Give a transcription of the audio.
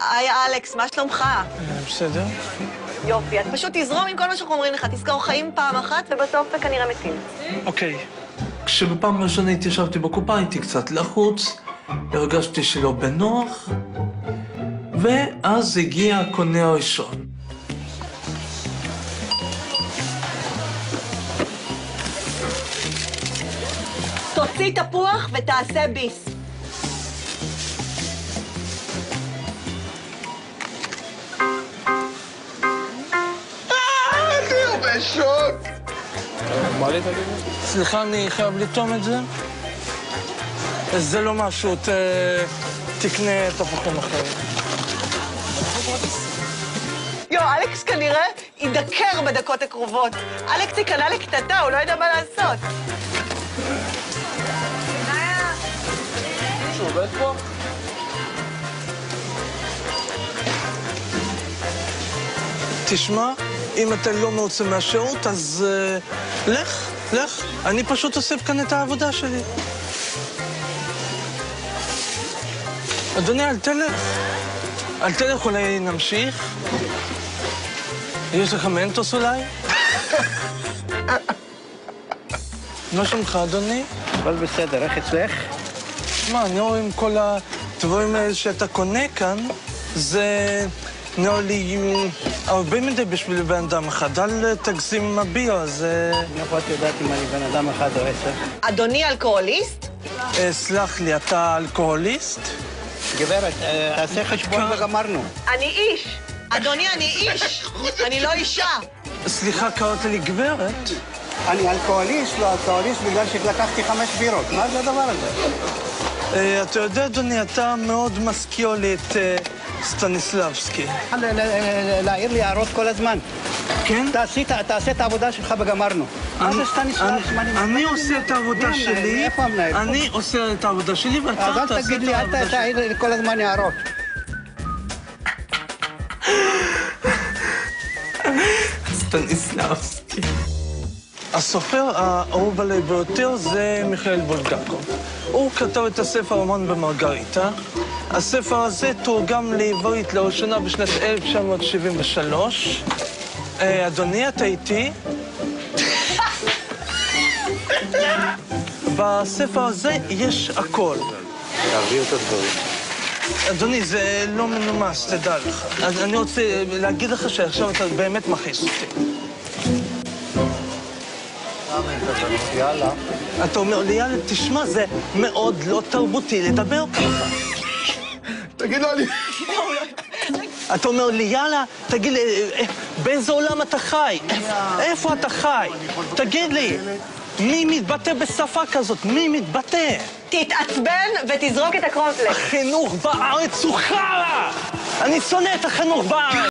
היי אלכס, מה שלומך? בסדר. יופי, אז פשוט תזרום עם כל מה שאנחנו אומרים לך, תזכור חיים פעם אחת ובסוף כנראה מתים. אוקיי. כשבפעם ראשונה התיישבתי בקופה הייתי קצת לחוץ, הרגשתי שלא בנוח, ואז הגיע הקונה הראשון. תוציא תפוח ותעשה ביס. אני בשוק! סליחה, אני חייב לטעום את זה? זה לא משהו, תקנה תפוחים אחרים. אלכס כנראה ידקר בדקות הקרובות. אלכס ייכנע לקטטה, הוא לא יודע מה לעשות. מישהו עובד פה? תשמע, אם אתה לא מרוצה מהשירות, אז לך. אני פשוט עושה כאן את העבודה שלי. אדוני, אל תלך, אולי נמשיך? יש לך מנטוס אולי? מה שלומך, אדוני? אבל בסדר, איך אצלך? מה, אני רואה עם כל הדברים האלה שאתה קונה כאן, זה נראה לי הרבה מדי בשביל בן אדם אחד. אל תגזים עם הביו, זה... מאיפה את יודעת אם אני בן אדם אחד או 10? אדוני אלכוהוליסט? סלח לי, אתה אלכוהוליסט? גברת, תעשה חשבון וגמרנו. אני איש. אדוני, אני איש. אני לא אישה. סליחה, קראת לי גברת? אני אלכוהוליסט, לא אלכוהוליסט בגלל שלקחתי 5 בירות. מה זה הדבר הזה? אתה יודע, אדוני, אתה מאוד מזכיר לי את סטניסלבסקי. להעיר לי הערות כל הזמן. כן? תעשה את העבודה שלך וגמרנו. מה זה סטניסלבסקי? אני עושה את העבודה שלי. איפה המנהל? אני עושה את העבודה שלי, ואתה אז אל תגיד לי, אל תעיר לי כל הזמן הערות. סטניסלבסקי. הסופר האהוב עליי ביותר זה מיכאל בולגקוב. הוא כתב את הספר רומן במרגריטה. הספר הזה תורגם לעברית לראשונה בשנת 1973. אדוני, אתה איתי? בספר הזה יש הכל. תעביר את הדברים. אדוני, זה לא מנומס, תדע לך. אני רוצה להגיד לך שעכשיו אתה באמת מכעיס אותי. יאללה. אתה אומר לי, יאללה, תשמע, זה מאוד לא תרבותי לדבר ככה. תגיד לו, אני... אתה אומר לי, יאללה, תגיד לי, באיזה עולם אתה חי? איפה אתה חי? תגיד לי, מי מתבטא בשפה כזאת? מי מתבטא? תתעצבן ותזרוק את הקורנפלקס. החינוך בארץ הוא חרא! אני שונא את החינוך בארץ!